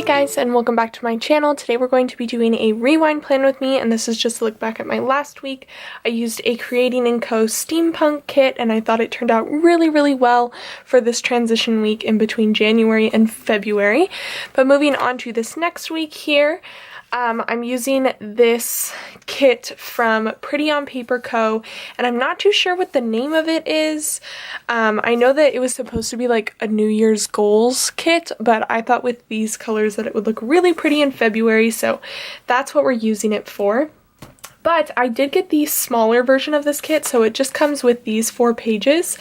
guys, and welcome back to my channel. Today we're going to be doing a rewind plan with me, and this is just a look back at my last week. I used a Creating & Co steampunk kit, and I thought it turned out really well for this transition week in between January and February. But moving on to this next week here, I'm using this kit from Pretty on Paper Co, and I'm not too sure what the name of it is. I know that it was supposed to be like a New Year's goals kit, but I thought with these colors that it would look really pretty in February, so that's what we're using it for. But I did get the smaller version of this kit, so it just comes with these 4 pages,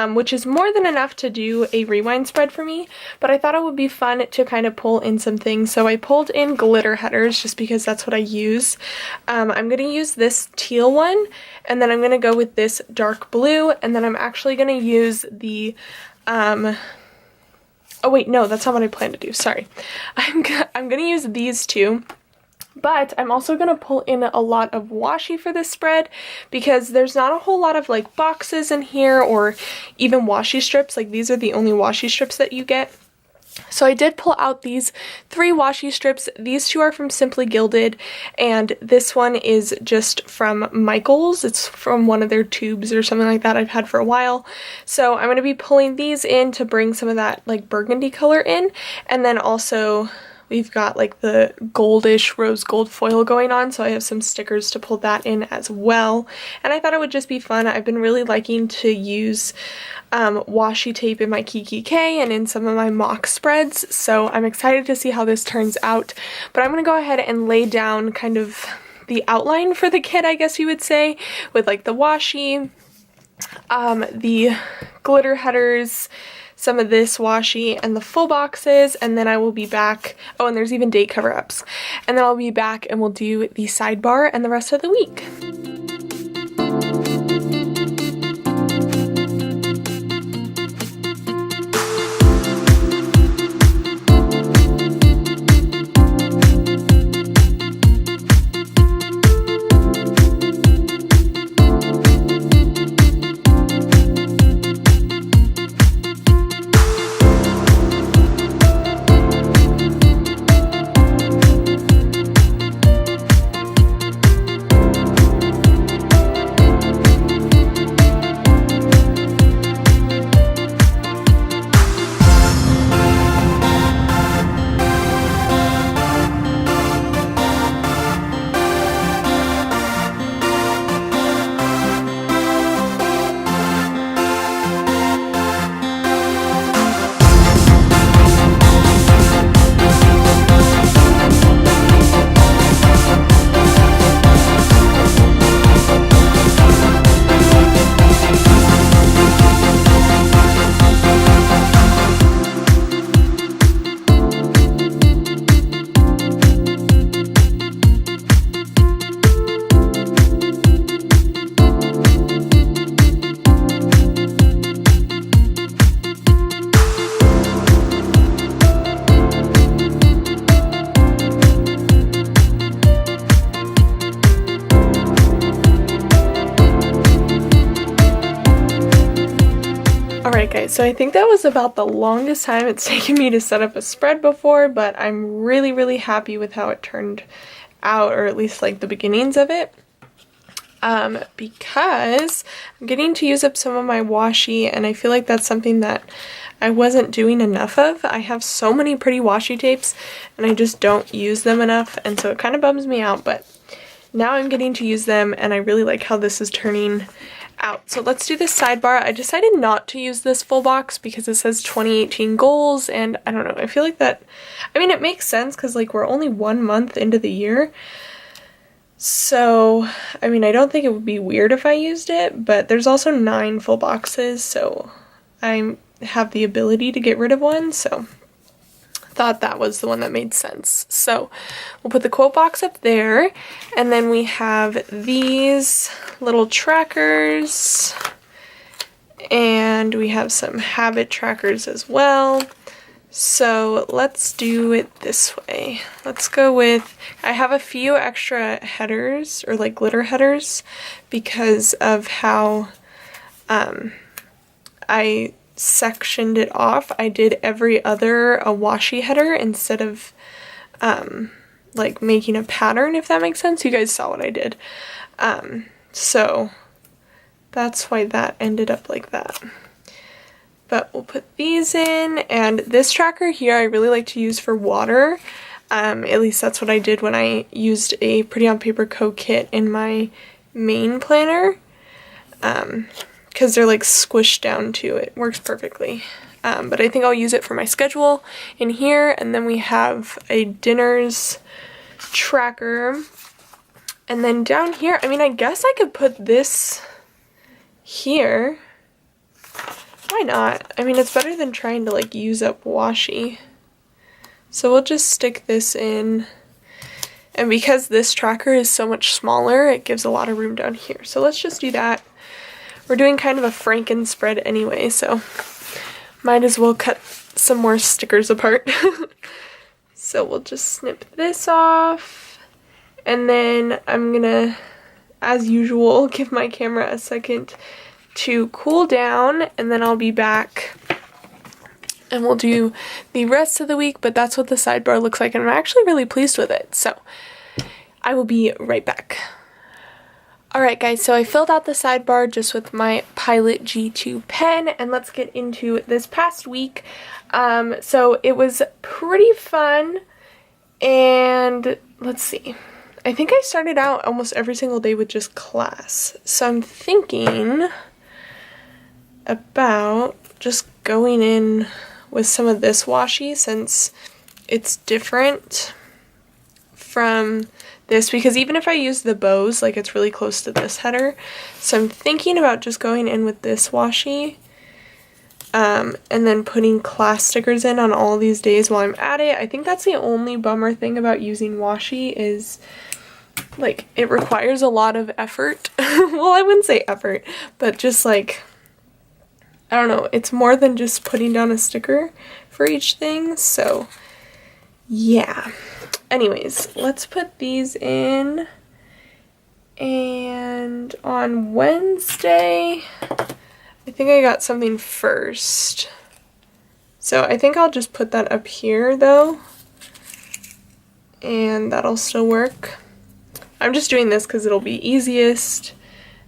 which is more than enough to do a rewind spread for me, but I thought it would be fun to kind of pull in some things. So I pulled in glitter headers just because that's what I use. I'm going to use this teal one, and then I'm going to go with this dark blue, and then I'm actually going to use the oh wait, no, that's not what I plan to do, sorry. I'm going to use these two. But I'm also going to pull in a lot of washi for this spread because there's not a whole lot of like boxes in here or even washi strips. Like these are the only washi strips that you get. So I did pull out these 3 washi strips. These 2 are from Simply Gilded, and this one is just from Michaels. It's from one of their tubes or something like that I've had for a while. So I'm going to be pulling these in to bring some of that like burgundy color in, and then also we've got like the goldish rose gold foil going on, so I have some stickers to pull that in as well. And I thought it would just be fun. I've been really liking to use washi tape in my Kiki K and in some of my mock spreads, so I'm excited to see how this turns out. But I'm going to go ahead and lay down kind of the outline for the kit, I guess you would say, with like the washi, the glitter headers, some of this washi, and the full boxes, and then I will be back. Oh, and there's even date cover-ups. And then I'll be back and we'll do the sidebar and the rest of the week. Alright guys, so I think that was about the longest time it's taken me to set up a spread before, but I'm really happy with how it turned out, or at least like the beginnings of it. Because I'm getting to use up some of my washi, and I feel like that's something that I wasn't doing enough of. I have so many pretty washi tapes and I just don't use them enough, and so it kind of bums me out, but now I'm getting to use them and I really like how this is turning out. So let's do this sidebar. I decided not to use this full box because it says 2018 goals, and I don't know, I feel like that, I mean, it makes sense because like we're only 1 month into the year. So, I mean, I don't think it would be weird if I used it, but there's also 9 full boxes, so I have the ability to get rid of one, so thought that was the one that made sense. So we'll put the quote box up there, and then we have these little trackers, and we have some habit trackers as well. So let's do it this way. Let's go with, I have a few extra headers, or like glitter headers, because of how I sectioned it off, I did every other a washi header instead of like making a pattern, if that makes sense. You guys saw what I did. So that's why that ended up like that. But we'll put these in, and this tracker here I really like to use for water. At least that's what I did when I used a Pretty on Paper Co kit in my main planner, because they're like squished down too. It works perfectly. But I think I'll use it for my schedule in here. And then we have a dinners tracker. And then down here, I mean, I guess I could put this here. Why not? I mean, it's better than trying to like use up washi. So we'll just stick this in. And because this tracker is so much smaller, it gives a lot of room down here. So let's just do that. We're doing kind of a Franken spread anyway, so might as well cut some more stickers apart. So we'll just snip this off. And then I'm gonna, as usual, give my camera a second to cool down, and then I'll be back and we'll do the rest of the week. But that's what the sidebar looks like, and I'm actually really pleased with it. So I will be right back. Alright guys, so I filled out the sidebar just with my Pilot G2 pen, and let's get into this past week. So it was pretty fun, and let's see. I think I started out almost every single day with just class. So I'm thinking about just going in with some of this washi since it's different from this, because even if I use the bows, like it's really close to this header. So I'm thinking about just going in with this washi and then putting class stickers in on all these days while I'm at it. I think that's the only bummer thing about using washi is like it requires a lot of effort. Well, I wouldn't say effort, but just like, I don't know, it's more than just putting down a sticker for each thing. So yeah. Anyways, let's put these in, and on Wednesday, I think I got something first. So I think I'll just put that up here though, and that'll still work. I'm just doing this because it'll be easiest,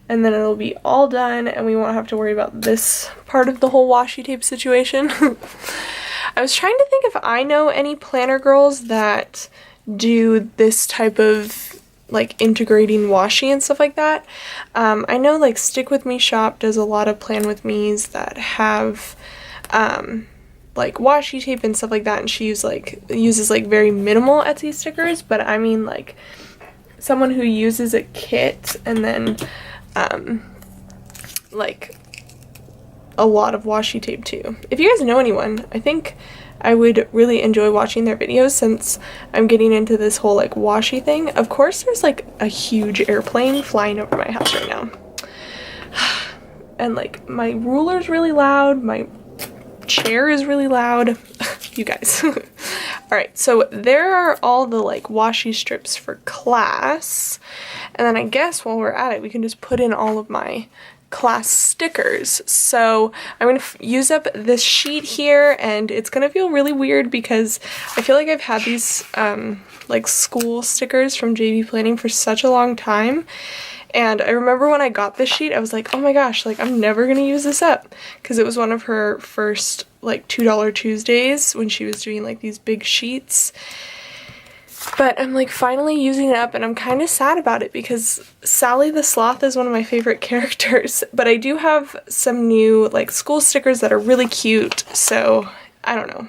and then it'll be all done, and we won't have to worry about this part of the whole washi tape situation. I was trying to think if I know any planner girls that do this type of like integrating washi and stuff like that. I know like Stick With Me Shop does a lot of Plan With Me's that have like washi tape and stuff like that, and she uses like very minimal Etsy stickers, but I mean like someone who uses a kit and then like a lot of washi tape too. If you guys know anyone, I think I would really enjoy watching their videos since I'm getting into this whole like washi thing. Of course there's like a huge airplane flying over my house right now. And like my ruler's really loud, my chair is really loud. You guys. Alright, so there are all the like washi strips for class. And then I guess while we're at it, we can just put in all of my class stickers. So I'm going to use up this sheet here, and it's going to feel really weird because I feel like I've had these like school stickers from JV Planning for such a long time. And I remember when I got this sheet, I was like, oh my gosh, like I'm never going to use this up, because it was one of her first like $2 Tuesdays when she was doing like these big sheets. But I'm like finally using it up, and I'm kind of sad about it because Sally the Sloth is one of my favorite characters. But I do have some new like school stickers that are really cute, so I don't know.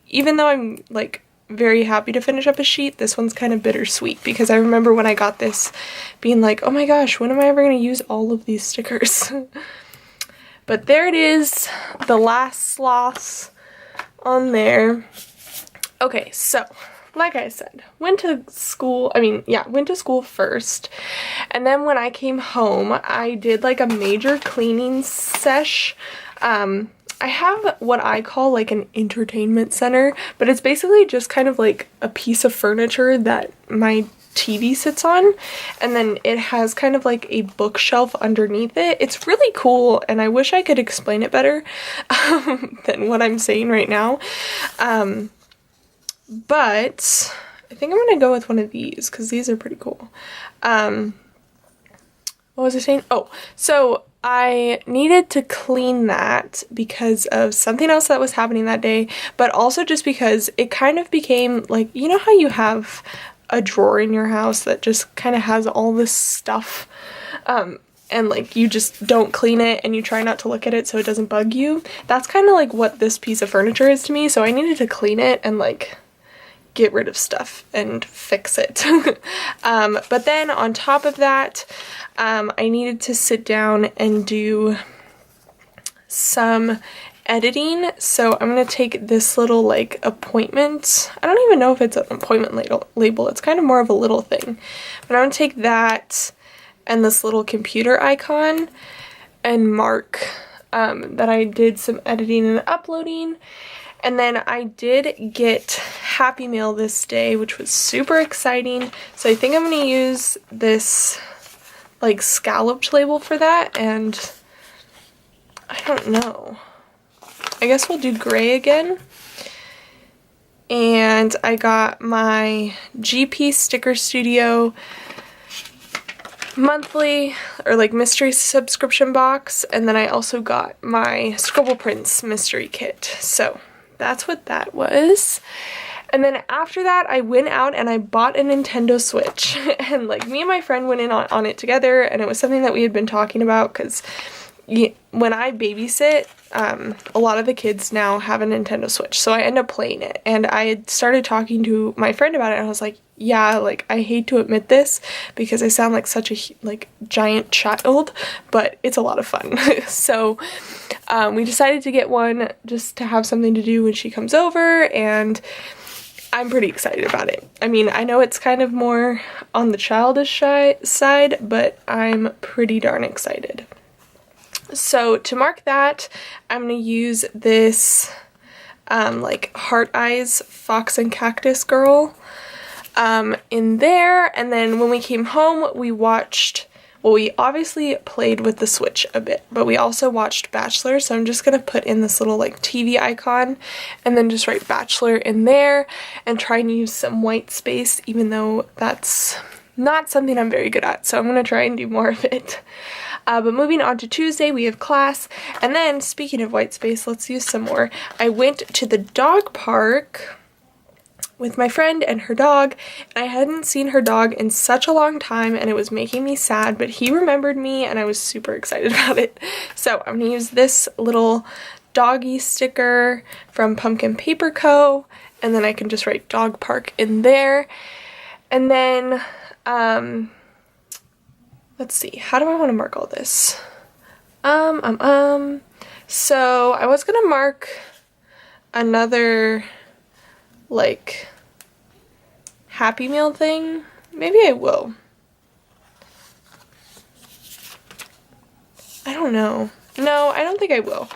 Even though I'm like very happy to finish up a sheet, this one's kind of bittersweet because I remember when I got this being like, oh my gosh, when am I ever going to use all of these stickers? But there it is, the last sloths on there. Okay, so like I said, went to school first, and then when I came home, I did like a major cleaning sesh. I have what I call like an entertainment center, but it's basically just kind of like a piece of furniture that my TV sits on, and then it has kind of like a bookshelf underneath it. It's really cool, and I wish I could explain it better than what I'm saying right now. But I think I'm gonna go with one of these because these are pretty cool. What was I saying? Oh, so I needed to clean that because of something else that was happening that day, but also just because it kind of became like, you know how you have a drawer in your house that just kind of has all this stuff, and like you just don't clean it and you try not to look at it so it doesn't bug you? That's kind of like what this piece of furniture is to me, so I needed to clean it and like get rid of stuff and fix it. But then on top of that, I needed to sit down and do some editing. So I'm going to take this little like appointment. I don't even know if it's an appointment label. It's kind of more of a little thing. But I'm going to take that and this little computer icon and mark that I did some editing and uploading. And then I did get Happy Mail this day, which was super exciting. So I think I'm going to use this like scalloped label for that, and I don't know. I guess we'll do gray again. And I got my GP Sticker Studio monthly or like mystery subscription box, and then I also got my Scribble Prints mystery kit. So that's what that was. And then after that, I went out and I bought a Nintendo Switch. And like me and my friend went in on it together, and it was something that we had been talking about because when I babysit, a lot of the kids now have a Nintendo Switch, so I end up playing it. And I had started talking to my friend about it, and I was like, yeah, like I hate to admit this because I sound like such a like giant child, but it's a lot of fun. So we decided to get one just to have something to do when she comes over, and I'm pretty excited about it. I mean, I know it's kind of more on the childish side, but I'm pretty darn excited. So to mark that, I'm going to use this like heart eyes fox and cactus girl in there. And then when we came home, we watched, well, we obviously played with the Switch a bit, but we also watched Bachelor. So I'm just going to put in this little like TV icon and then just write Bachelor in there and try and use some white space, even though that's not something I'm very good at. So I'm going to try and do more of it. But moving on to Tuesday, we have class. And then speaking of white space, let's use some more. I went to the dog park with my friend and her dog, and I hadn't seen her dog in such a long time, and it was making me sad, but he remembered me and I was super excited about it. So I'm gonna use this little doggy sticker from Paperie Co, and then I can just write dog park in there. And then let's see, how do I want to mark all this? So I was gonna mark another like Happy Meal thing. Maybe I will. I don't know. No, I don't think I will.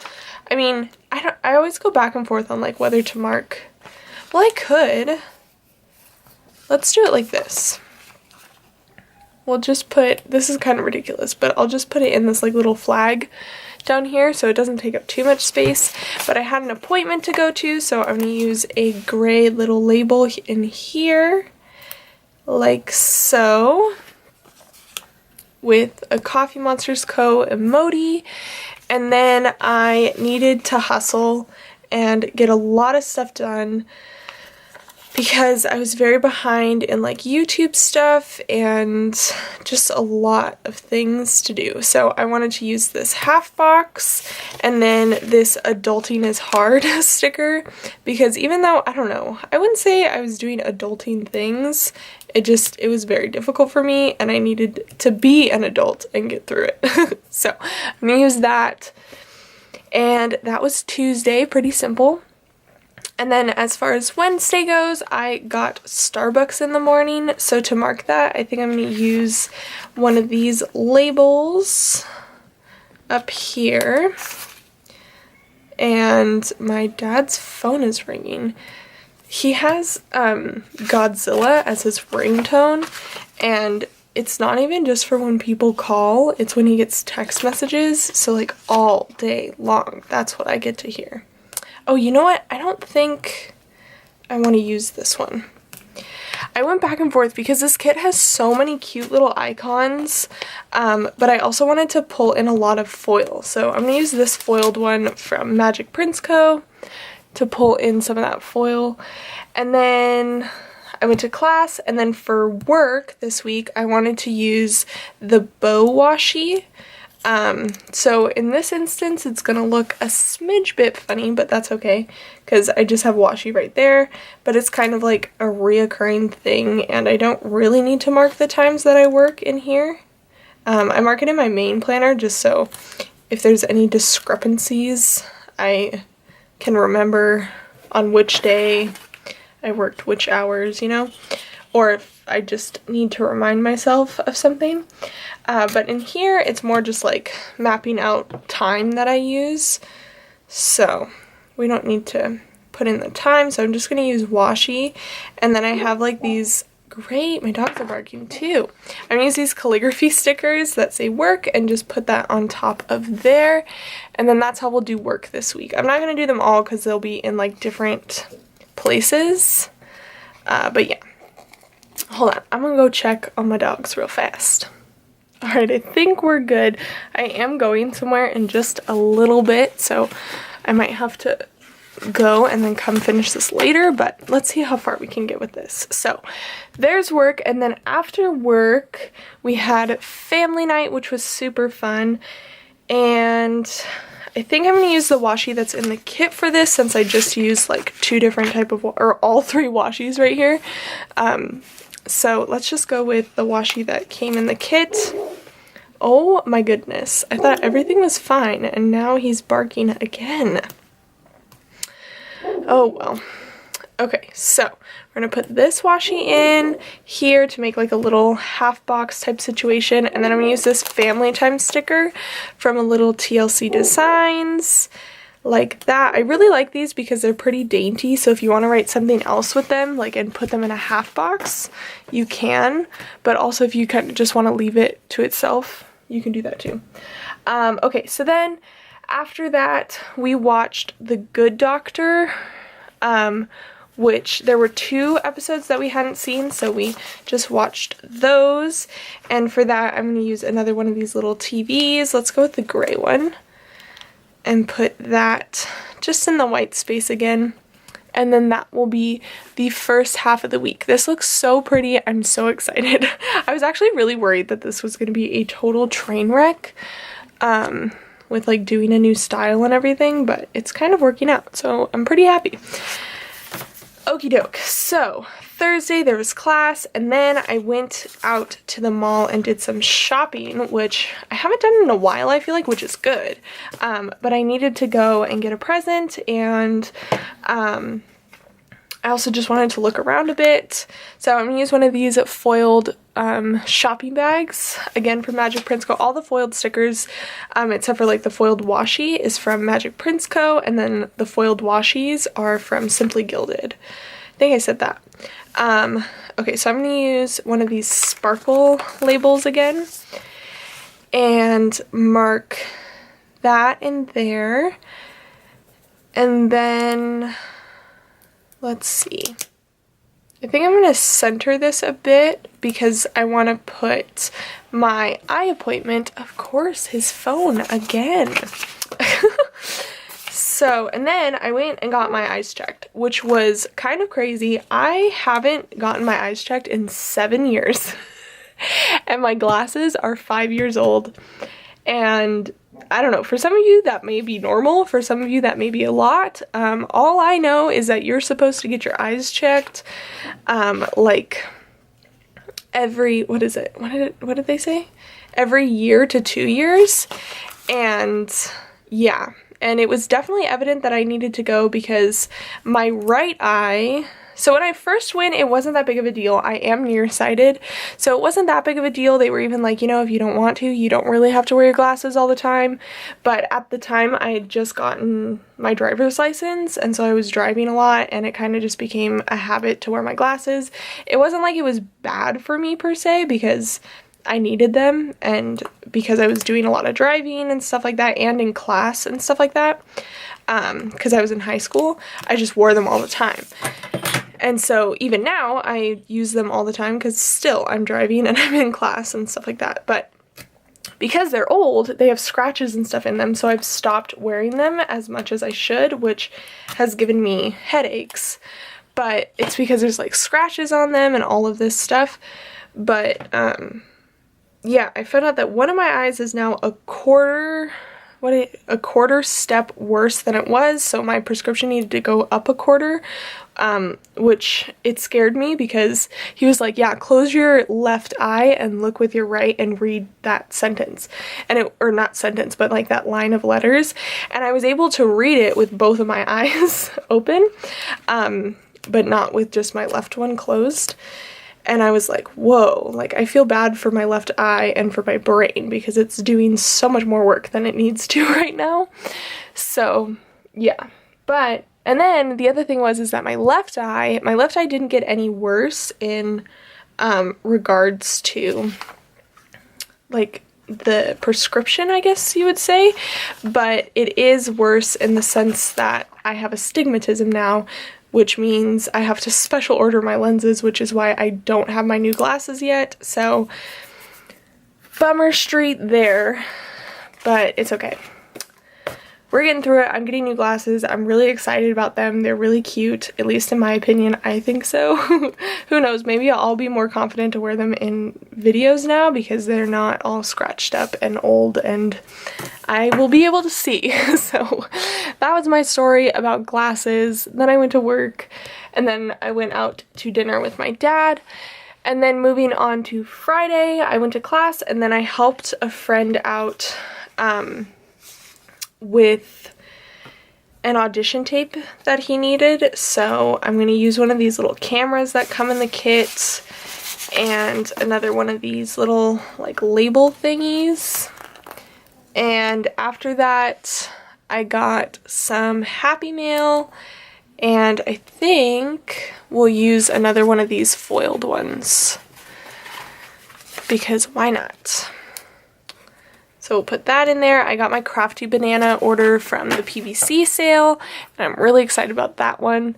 I mean, I always go back and forth on like whether to mark. Well, I could. Let's do it like this. We'll just put, this is kind of ridiculous, but I'll just put it in this like little flag down here so it doesn't take up too much space. But I had an appointment to go to, so I'm going to use a gray little label in here, like so, with a Coffee Monsterz Co emoji. And then I needed to hustle and get a lot of stuff done because I was very behind in like YouTube stuff and just a lot of things to do. So I wanted to use this half box and then this adulting is hard sticker, because even though, I don't know, I wouldn't say I was doing adulting things, it was very difficult for me and I needed to be an adult and get through it. So I'm gonna use that. And that was Tuesday, pretty simple. And then as far as Wednesday goes, I got Starbucks in the morning. So to mark that, I think I'm going to use one of these labels up here. And my dad's phone is ringing. he has Godzilla as his ringtone, and it's not even just for when people call, it's when he gets text messages, so like all day long. That's what I get to hear. Oh, you know what? I don't think I want to use this one. I went back and forth because this kit has so many cute little icons, but I also wanted to pull in a lot of foil. So I'm going to use this foiled one from Magic Prints Co. to pull in some of that foil. And then I went to class, and then for work this week, I wanted to use the bow washi. So in this instance, it's gonna look a smidge bit funny, but that's okay, because I just have washi right there, but it's kind of like a reoccurring thing, and I don't really need to mark the times that I work in here. I mark it in my main planner just so if there's any discrepancies, I can remember on which day I worked which hours, you know, or if I just need to remind myself of something. But in here, it's more just like mapping out time that I use. So we don't need to put in the time. So I'm just going to use washi. And then I have like these great, my dogs are barking too. I'm going to use these calligraphy stickers that say work and just put that on top of there. And then that's how we'll do work this week. I'm not going to do them all because they'll be in like different places. But yeah. Hold on, I'm gonna go check on my dogs real fast. Alright, I think we're good. I am going somewhere in just a little bit, so I might have to go and then come finish this later, but let's see how far we can get with this. So there's work, and then after work we had family night, which was super fun, and I think I'm going to use the washi that's in the kit for this, since I just used like two different type of, or all three washis right here. So let's just go with the washi that came in the kit. Oh my goodness, I thought everything was fine, and now he's barking again. Oh well. Okay, so we're gonna put this washi in here to make like a little half box type situation, and then I'm gonna use this family time sticker from a Little TLC Designs, like that. I really like these because they're pretty dainty, so if you want to write something else with them, like, and put them in a half box, you can, but also if you kind of just want to leave it to itself, you can do that too. Okay, so then after that we watched The Good Doctor, which there were 2 episodes that we hadn't seen, so we just watched those. And for that, I'm going to use another one of these little TVs. Let's go with the gray one and put that just in the white space again. And then that will be the first half of the week. This looks so pretty. I'm so excited. I was actually really worried that this was going to be a total train wreck with like doing a new style and everything, but it's kind of working out, so I'm pretty happy. Okie doke, so Thursday there was class, and then I went out to the mall and did some shopping, which I haven't done in a while, I feel like, which is good. But I needed to go and get a present, and I also just wanted to look around a bit. So I'm going to use one of these foiled shopping bags, again from Magic Prints Co. All the foiled stickers, except for like the foiled washi, is from Magic Prints Co. And then the foiled washis are from Simply Gilded. I think I said that. Okay, so I'm going to use one of these sparkle labels again and mark that in there. And then let's see. I think I'm going to center this a bit because I want to put my eye appointment, of course, his phone again. So, and then I went and got my eyes checked, which was kind of crazy. I haven't gotten my eyes checked in 7 years. And my glasses are 5 years old. And I don't know, for some of you that may be normal, for some of you that may be a lot. All I know is that you're supposed to get your eyes checked, like every, what is it? What did they say? Every year to 2 years. And yeah, and it was definitely evident that I needed to go because my right eye, So when I first went, it wasn't that big of a deal. I am nearsighted, so it wasn't that big of a deal. They were even like, you know, if you don't want to, you don't really have to wear your glasses all the time. But at the time, I had just gotten my driver's license, and so I was driving a lot, and it kind of just became a habit to wear my glasses. It wasn't like it was bad for me per se, because I needed them, and because I was doing a lot of driving and stuff like that, and in class and stuff like that, because I was in high school, I just wore them all the time. And so even now, I use them all the time because still I'm driving and I'm in class and stuff like that. But because they're old, they have scratches and stuff in them, so I've stopped wearing them as much as I should, which has given me headaches. But it's because there's like scratches on them and all of this stuff. But yeah, I found out that one of my eyes is now a quarter step worse than it was, so my prescription needed to go up a quarter, which it scared me because he was like, yeah, close your left eye and look with your right and read that sentence, or not sentence, but like that line of letters, and I was able to read it with both of my eyes open, but not with just my left one closed. And I was like, whoa, like I feel bad for my left eye and for my brain because it's doing so much more work than it needs to right now. So yeah, and then the other thing is that my left eye didn't get any worse in regards to like the prescription, I guess you would say, but it is worse in the sense that I have astigmatism now, which means I have to special order my lenses, which is why I don't have my new glasses yet. So bummer street there, but it's okay. We're getting through it. I'm getting new glasses. I'm really excited about them. They're really cute, at least in my opinion. I think so. Who knows? Maybe I'll be more confident to wear them in videos now because they're not all scratched up and old and I will be able to see. So that was my story about glasses. Then I went to work and then I went out to dinner with my dad. And then moving on to Friday, I went to class and then I helped a friend out with an audition tape that he needed. So I'm going to use one of these little cameras that come in the kit and another one of these little like label thingies. And after that, I got some Happy Mail, and I think we'll use another one of these foiled ones because why not? So we'll put that in there. I got my Crafty Banana order from the PVC sale, and I'm really excited about that one.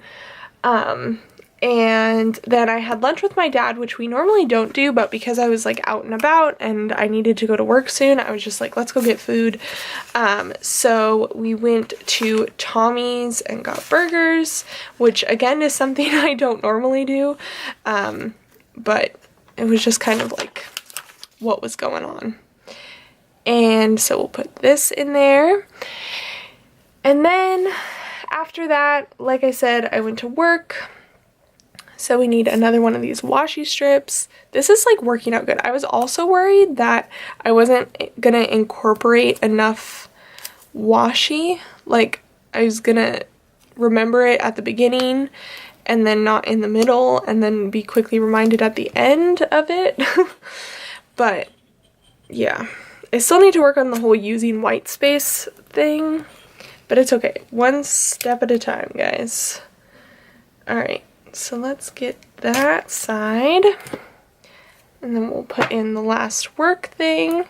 And then I had lunch with my dad, which we normally don't do, but because I was like out and about and I needed to go to work soon, I was just like, let's go get food. So we went to Tommy's and got burgers, which again is something I don't normally do, but it was just kind of like what was going on. And so we'll put this in there. And then after that, like I said, I went to work. So we need another one of these washi strips. This is like working out good. I was also worried that I wasn't gonna incorporate enough washi. Like I was gonna remember it at the beginning and then not in the middle and then be quickly reminded at the end of it. But yeah, I still need to work on the whole using white space thing, but it's okay. One step at a time, guys. All right. So let's get that side, and then we'll put in the last work thing.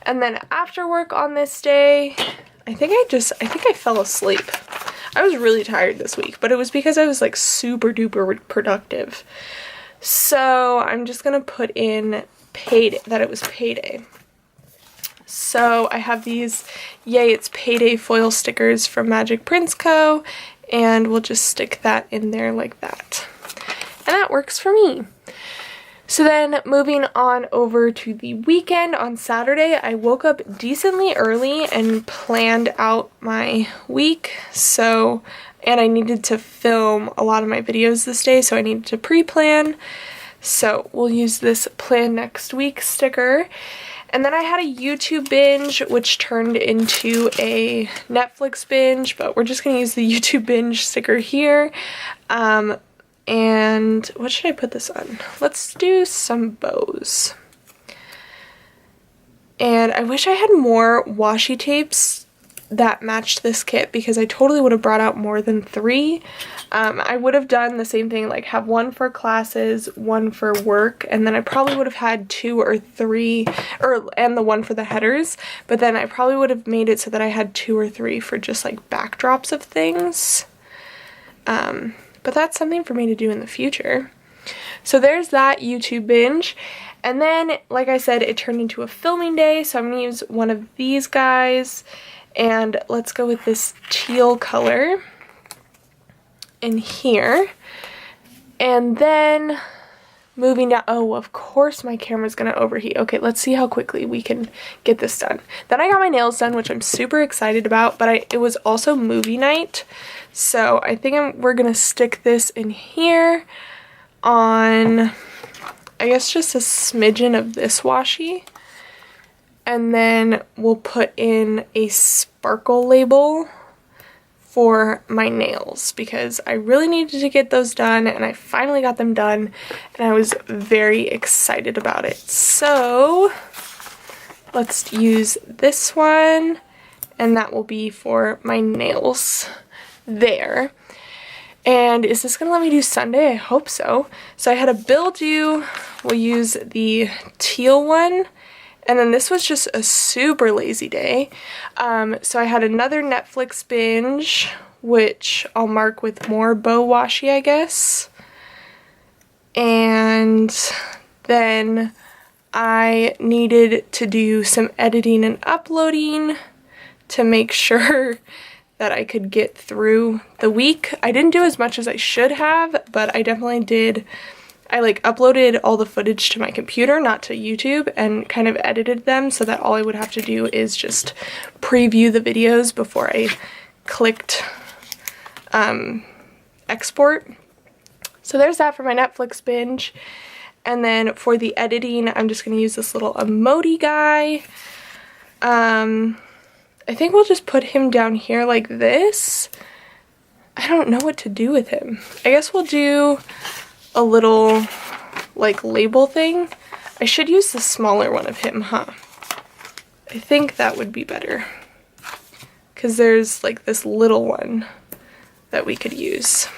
And then after work on this day, I think I fell asleep. I was really tired this week, but it was because I was like super duper productive. So I'm just gonna put in that it was payday. So I have these Yay It's Payday foil stickers from Magic Prints Co. And we'll just stick that in there like that. And that works for me. So then moving on over to the weekend, on Saturday, I woke up decently early and planned out my week. So, and I needed to film a lot of my videos this day, so I needed to pre-plan. So we'll use this Plan Next Week sticker. And then I had a YouTube binge, which turned into a Netflix binge, but we're just going to use the YouTube binge sticker here. And what should I put this on? Let's do some bows. And I wish I had more washi tapes that matched this kit because I totally would have brought out more than 3. I would have done the same thing, like have 1 for classes, 1 for work, and then I probably would have had 2 or 3, and the 1 for the headers, but then I probably would have made it so that I had 2 or 3 for just like backdrops of things. But that's something for me to do in the future. So there's that YouTube binge. And then, like I said, it turned into a filming day, so I'm going to use one of these guys. And let's go with this teal color in here. And then moving down, oh, of course my camera's going to overheat. Okay, let's see how quickly we can get this done. Then I got my nails done, which I'm super excited about, but it was also movie night. So I think we're going to stick this in here on, I guess, just a smidgen of this washi. And then we'll put in a sparkle label for my nails because I really needed to get those done and I finally got them done and I was very excited about it. So let's use this one and that will be for my nails there. And is this gonna let me do Sunday? I hope so. So I had a bill due. We'll use the teal one. And then this was just a super lazy day. So I had another Netflix binge, which I'll mark with more bow washi, I guess. And then I needed to do some editing and uploading to make sure that I could get through the week. I didn't do as much as I should have, but I definitely did. I like uploaded all the footage to my computer, not to YouTube, and kind of edited them so that all I would have to do is just preview the videos before I clicked export. So there's that for my Netflix binge. And then for the editing, I'm just going to use this little emoji guy. I think we'll just put him down here like this. I don't know what to do with him. I guess we'll do a little like label thing. I should use the smaller one of him, huh? I think that would be better because there's like this little one that we could use.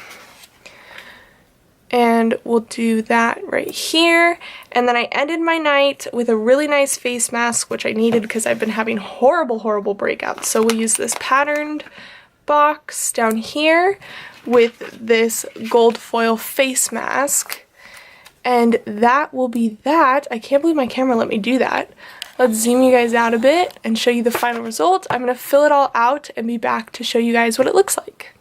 And we'll do that right here. And then I ended my night with a really nice face mask, which I needed because I've been having horrible breakouts. So we'll use this patterned box down here with this gold foil face mask. And that will be that. I can't believe my camera let me do that. Let's zoom you guys out a bit and show you the final result. I'm going to fill it all out and be back to show you guys what it looks like.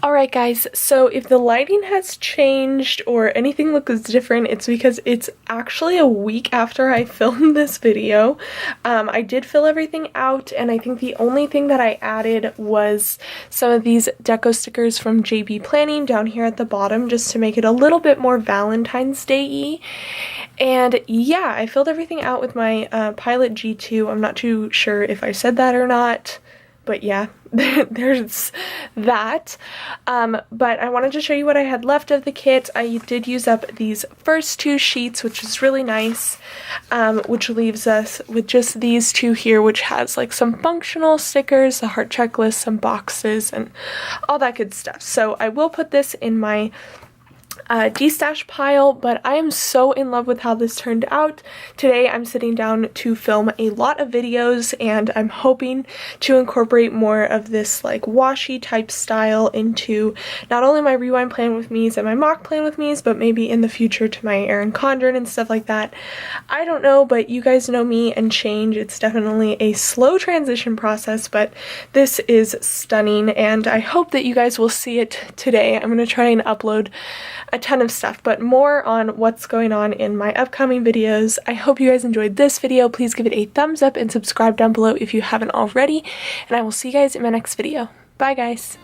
Alright guys, so if the lighting has changed or anything looks different, it's because it's actually a week after I filmed this video. I did fill everything out, and I think the only thing that I added was some of these deco stickers from JB Planning down here at the bottom, just to make it a little bit more Valentine's Day-y. And yeah, I filled everything out with my Pilot G2. I'm not too sure if I said that or not, but yeah, there's that. But I wanted to show you what I had left of the kit. I did use up these first 2 sheets, which is really nice, which leaves us with just these 2 here, which has like some functional stickers, the heart checklist, some boxes, and all that good stuff. So I will put this in my destash pile, but I am so in love with how this turned out. Today I'm sitting down to film a lot of videos, and I'm hoping to incorporate more of this like washi type style into not only my rewind plan with me's and my mock plan with me's, but maybe in the future to my Erin Condren and stuff like that. I don't know, but you guys know me and change. It's definitely a slow transition process, but this is stunning, and I hope that you guys will see it today. I'm going to try and upload a ton of stuff, but more on what's going on in my upcoming videos. I hope you guys enjoyed this video. Please give it a thumbs up and subscribe down below if you haven't already, and I will see you guys in my next video. Bye guys!